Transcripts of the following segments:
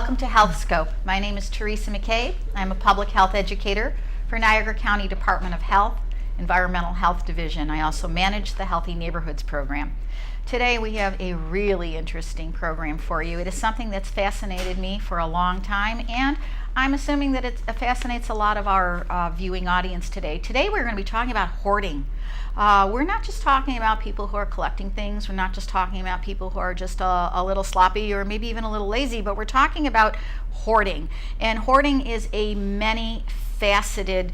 Welcome to Health Scope. My name is Theresa McCabe. I'm a public health educator for Niagara County Department of Health, Environmental Health Division. I also manage the Healthy Neighborhoods program. Today we have a really interesting program for you. It is something that's fascinated me for a long time, and I'm assuming that it fascinates a lot of our viewing audience today. Today we're going to be talking about hoarding. We're not just talking about people who are collecting things. We're not just talking about people who are just a little sloppy or maybe even a little lazy, but we're talking about hoarding. And hoarding is a many-faceted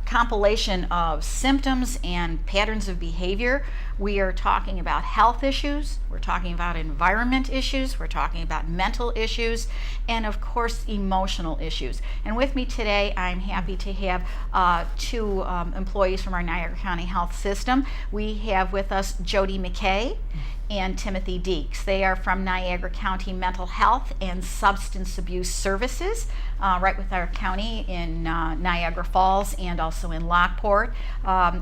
compilation of symptoms and patterns of behavior. We are talking about health issues, we're talking about environment issues, we're talking about mental issues, and of course emotional issues. And with me today, I'm happy to have two employees from our Niagara County Health System. We have with us Jodi Mckay and Timothy Deeks. They are from Niagara County Mental Health and Substance Abuse Services, right with our county in Niagara Falls and also in Lockport.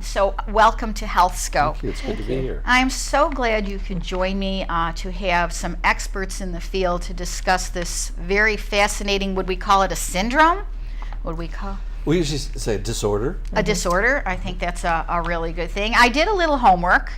So welcome to Health Scope. Thank you. It's good to be here. I'm so glad you could join me to have some experts in the field to discuss this very fascinating, would we call it a syndrome? We usually say disorder. A disorder. I think that's a really good thing. I did a little homework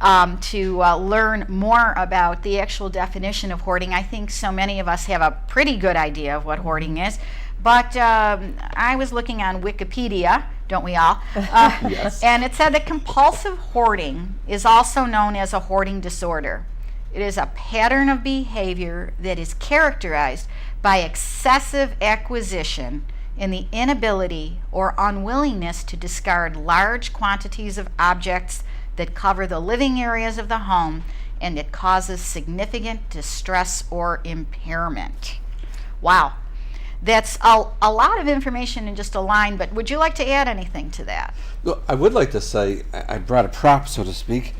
to learn more about the actual definition of hoarding. I think so many of us have a pretty good idea of what hoarding is, but I was looking on Wikipedia, don't we all? Yes. And it said that compulsive hoarding is also known as a hoarding disorder. It is a pattern of behavior that is characterized by excessive acquisition in the inability or unwillingness to discard large quantities of objects that cover the living areas of the home, and it causes significant distress or impairment. Wow. That's a lot of information in just a line, but would you like to add anything to that? Well, I would like to say I brought a prop, so to speak.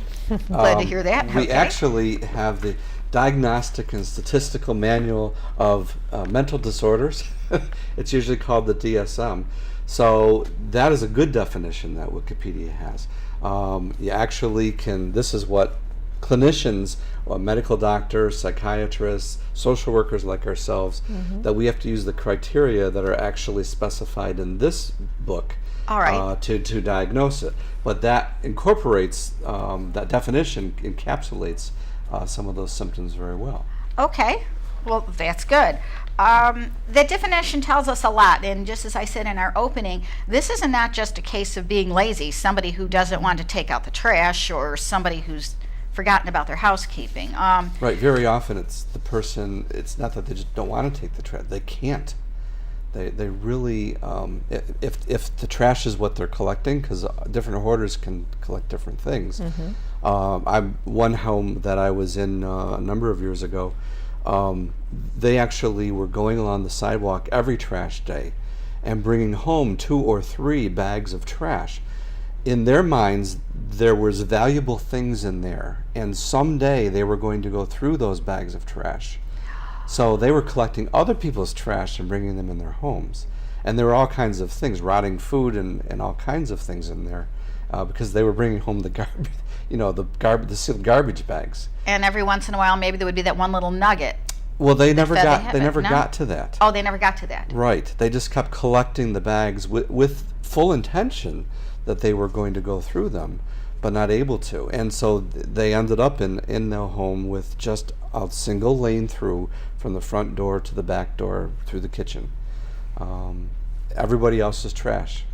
Glad to hear that. We Okay. actually have the Diagnostic and Statistical Manual of Mental Disorders. It's usually called the DSM. So that is a good definition that Wikipedia has. You actually can, this is what clinicians, medical doctors, psychiatrists, social workers like ourselves, that we have to use the criteria that are actually specified in this book. All right. To diagnose it. But that incorporates, that definition encapsulates some of those symptoms very well. Okay, well, that's good. The definition tells us a lot, and just as I said in our opening, this is not just a case of being lazy, somebody who doesn't want to take out the trash or somebody who's forgotten about their housekeeping. Right, very often it's the person, it's not that they just don't want to take the trash, they can't. They really, if the trash is what they're collecting, because different hoarders can collect different things. One home that I was in a number of years ago, they actually were going along the sidewalk every trash day and bringing home 2 or 3 bags of trash. In their minds, there was valuable things in there, and someday they were going to go through those bags of trash. So they were collecting other people's trash and bringing them in their homes. And there were all kinds of things, rotting food and all kinds of things in there, because they were bringing home the garbage, the sealed garbage bags. And every once in a while, maybe there would be that one little nugget. Well, they never no? got to that. Oh, they never got to that. Right. They just kept collecting the bags with full intention that they were going to go through them, but not able to. And so they ended up in their home with just a single lane through from the front door to the back door through the kitchen. Everybody else's trash.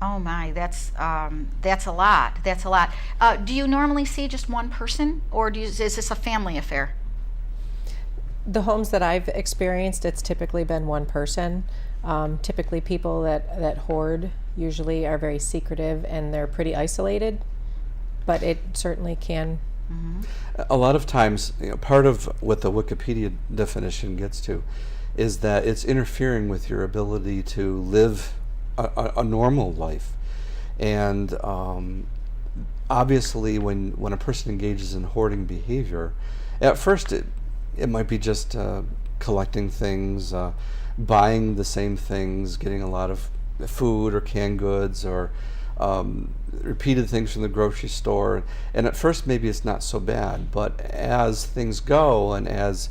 Oh my, that's a lot. That's a lot. Do you normally see just one person, or is this a family affair? The homes that I've experienced, it's typically been one person. Typically people that hoard usually are very secretive and they're pretty isolated, but it certainly can. A lot of times, part of what the Wikipedia definition gets to is that it's interfering with your ability to live a normal life. And obviously when a person engages in hoarding behavior, at first it might be just collecting things, buying the same things, getting a lot of food or canned goods or repeated things from the grocery store. And at first maybe it's not so bad, but as things go and as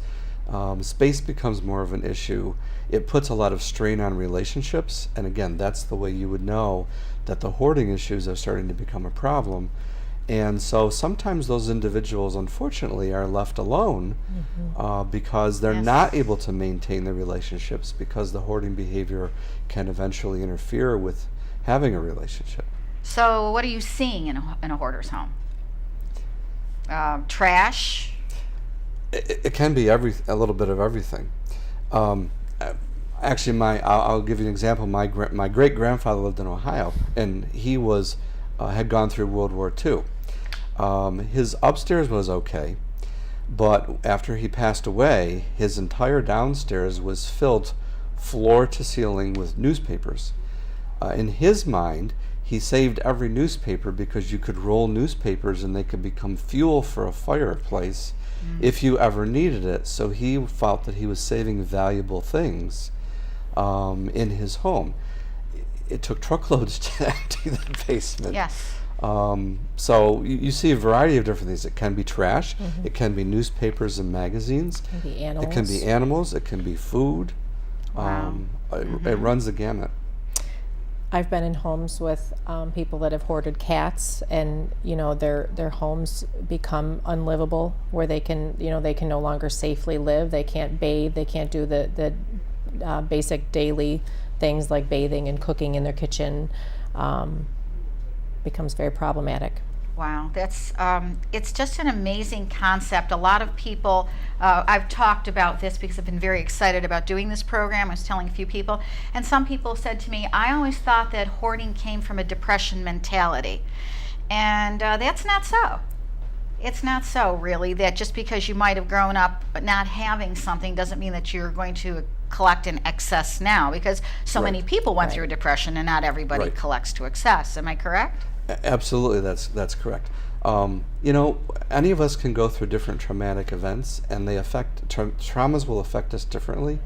space becomes more of an issue. It puts a lot of strain on relationships, and again, that's the way you would know that the hoarding issues are starting to become a problem. And so sometimes those individuals, unfortunately, are left alone because they're Yes. not able to maintain their relationships, because the hoarding behavior can eventually interfere with having a relationship. So what are you seeing in a hoarder's home? Trash? It can be a little bit of everything. Actually, I'll give you an example. My great grandfather lived in Ohio, and he had gone through World War II. His upstairs was okay, but after he passed away, his entire downstairs was filled floor to ceiling with newspapers. In his mind, he saved every newspaper because you could roll newspapers and they could become fuel for a fireplace if you ever needed it. So he felt that he was saving valuable things in his home. It took truckloads to empty that basement. Yes. So you see a variety of different things. It can be trash. It can be newspapers and magazines. It can be animals. It can be animals. It can be food. Wow. It runs the gamut. I've been in homes with people that have hoarded cats, and their homes become unlivable, where they can no longer safely live. They can't bathe. They can't do the basic daily things like bathing and cooking in their kitchen. Becomes very problematic. Wow, that's it's just an amazing concept. A lot of people, I've talked about this because I've been very excited about doing this program. I was telling a few people, and some people said to me, I always thought that hoarding came from a depression mentality. And that's not so. It's not so, really, that just because you might have grown up not having something doesn't mean that you're going to collect in excess now, because so many people went through a depression, and not everybody collects to excess. Am I correct? Absolutely, that's correct. Any of us can go through different traumatic events, and they traumas will affect us differently.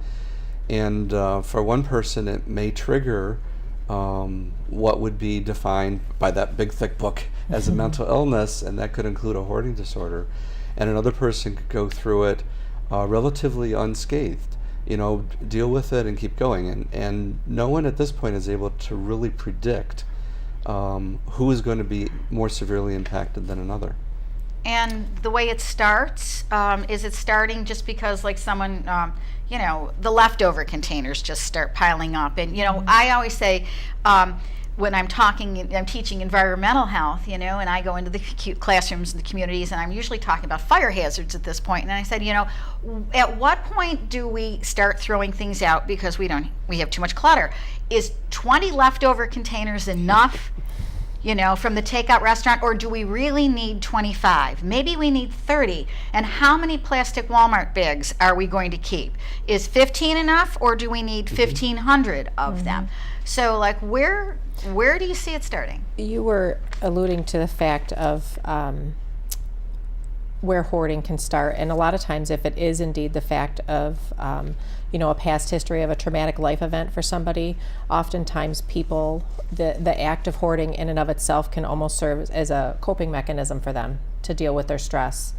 And for one person, it may trigger what would be defined by that big thick book as a mental illness, and that could include a hoarding disorder. And another person could go through it relatively unscathed. Deal with it and keep going. And no one at this point is able to really predict who is going to be more severely impacted than another. And the way it starts, is it starting just because, like, someone, the leftover containers just start piling up? And, I always say, when I'm teaching environmental health, and I go into the classrooms and the communities, and I'm usually talking about fire hazards at this point. And I said, at what point do we start throwing things out because we have too much clutter? Is 20 leftover containers enough, from the takeout restaurant, or do we really need 25? Maybe we need 30. And how many plastic Walmart bags are we going to keep? Is 15 enough, or do we need 1,500 of them? So, like, where do you see it starting? You were alluding to the fact of where hoarding can start, and a lot of times, if it is indeed the fact of a past history of a traumatic life event for somebody, oftentimes people, the act of hoarding in and of itself can almost serve as a coping mechanism for them to deal with their stress.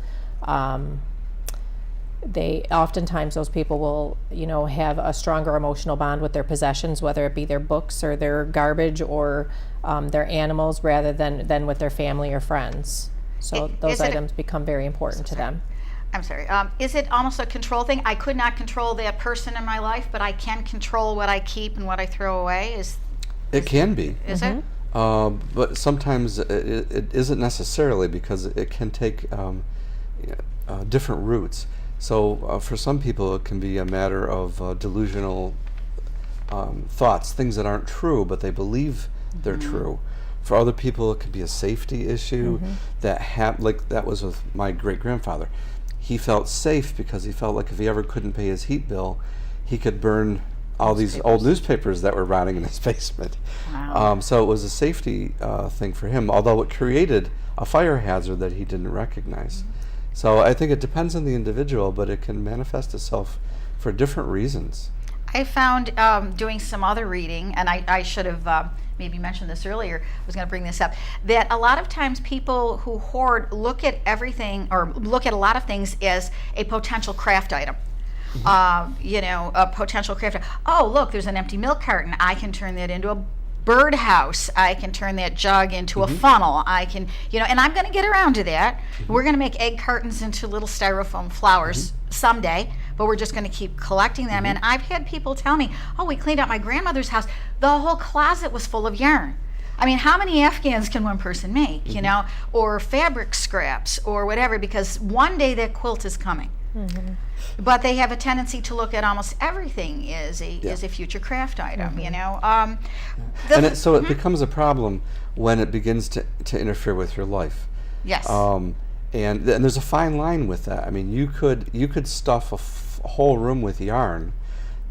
Oftentimes those people will, have a stronger emotional bond with their possessions, whether it be their books or their garbage or their animals, rather than with their family or friends. So those items become very important to them. I'm sorry. Is it almost a control thing? I could not control that person in my life, but I can control what I keep and what I throw away. It can be. Is it? But sometimes it isn't necessarily, because it can take different routes. So for some people, it can be a matter of delusional thoughts, things that aren't true, but they believe they're true. For other people, it could be a safety issue like that was with my great-grandfather. He felt safe because he felt like if he ever couldn't pay his heat bill, he could burn all these old newspapers that were rotting in his basement. Wow. So it was a safety thing for him, although it created a fire hazard that he didn't recognize. So I think it depends on the individual, but it can manifest itself for different reasons. I found doing some other reading, and I should have maybe mentioned this earlier, I was going to bring this up, that a lot of times people who hoard look at everything, or look at a lot of things, as a potential craft item. A potential craft. Oh, look, there's an empty milk carton. I can turn that into a birdhouse. I can turn that jug into a funnel. I can, and I'm going to get around to that. We're going to make egg cartons into little styrofoam flowers someday, but we're just going to keep collecting them. And I've had people tell me, oh, we cleaned out my grandmother's house. The whole closet was full of yarn. I mean, how many Afghans can one person make, or fabric scraps or whatever, because one day that quilt is coming. But they have a tendency to look at almost everything as a future craft item, So it becomes a problem when it begins to interfere with your life. Yes. And there's a fine line with that. I mean, you could stuff a whole room with yarn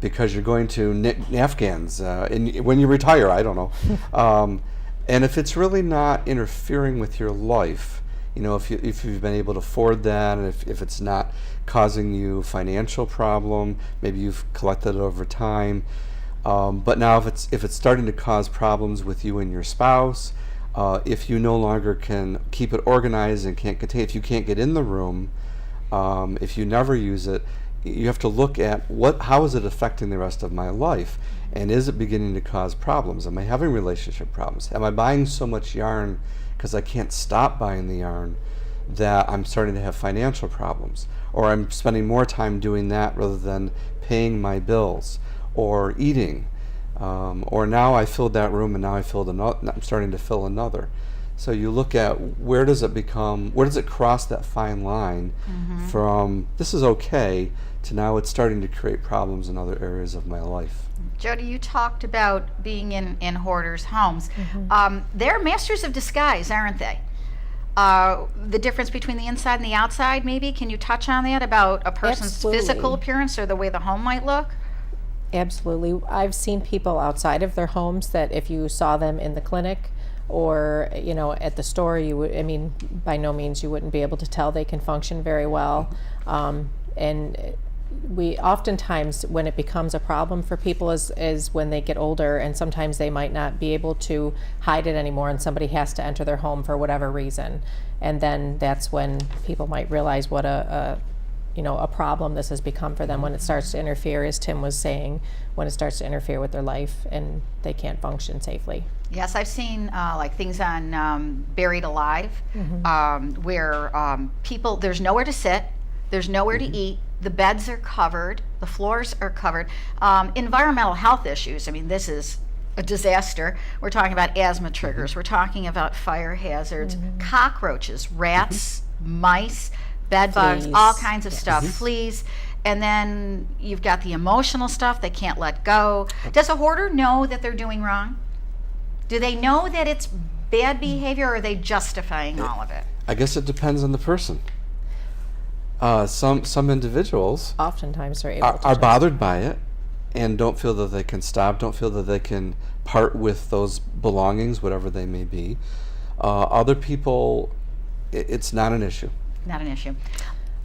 because you're going to knit Afghans when you retire. I don't know. And if it's really not interfering with your life, if you've been able to afford that, and if it's not causing you financial problem, maybe you've collected it over time. But now if it's starting to cause problems with you and your spouse, if you no longer can keep it organized and can't contain, if you can't get in the room, if you never use it, you have to look at how is it affecting the rest of my life, and is it beginning to cause problems? Am I having relationship problems? Am I buying so much yarn because I can't stop buying the yarn that I'm starting to have financial problems, or I'm spending more time doing that rather than paying my bills or eating, or now I filled that room and now I'm starting to fill another. So you look at where does it cross that fine line from this is okay to now it's starting to create problems in other areas of my life. Jodi, you talked about being in hoarders' homes. They're masters of disguise, aren't they? The difference between the inside and the outside, maybe? Can you touch on that, about a person's Absolutely. physical appearance or the way the home might look? Absolutely. I've seen people outside of their homes that if you saw them in the clinic or at the store, by no means you wouldn't be able to tell. They can function very well. And we oftentimes, when it becomes a problem for people, is when they get older, and sometimes they might not be able to hide it anymore and somebody has to enter their home for whatever reason. And then that's when people might realize what a problem this has become for them, when it starts to interfere, as Tim was saying, when it starts to interfere with their life and they can't function safely. Yes, I've seen things on Buried Alive, where people, there's nowhere to sit, there's nowhere to eat, the beds are covered, the floors are covered. Environmental health issues, this is a disaster. We're talking about asthma triggers, we're talking about fire hazards, cockroaches, rats, mice, bed bugs, all kinds of stuff, fleas. And then you've got the emotional stuff they can't let go. Does a hoarder know that they're doing wrong? Do they know that it's bad behavior, or are they justifying all of it? I guess it depends on the person. Some individuals Oftentimes are bothered by it and don't feel that they can stop, don't feel that they can part with those belongings, whatever they may be. Other people, it's not an issue. Not an issue.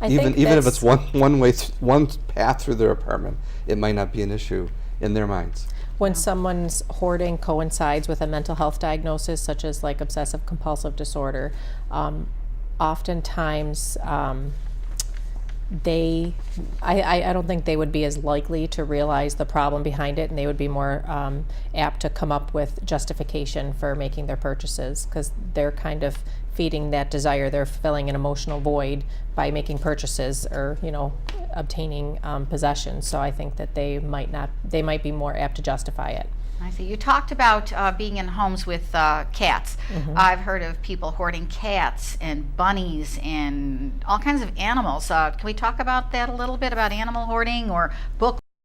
Even if it's one path through their apartment, it might not be an issue in their minds. When someone's hoarding coincides with a mental health diagnosis, such as like obsessive compulsive disorder, oftentimes I don't think they would be as likely to realize the problem behind it, and they would be more apt to come up with justification for making their purchases, because they're kind of feeding that desire. They're filling an emotional void by making purchases or obtaining possessions. So I think that they might be more apt to justify it. I see. You talked about being in homes with cats. I've heard of people hoarding cats and bunnies and all kinds of animals. Can we talk about that a little bit, about animal hoarding or book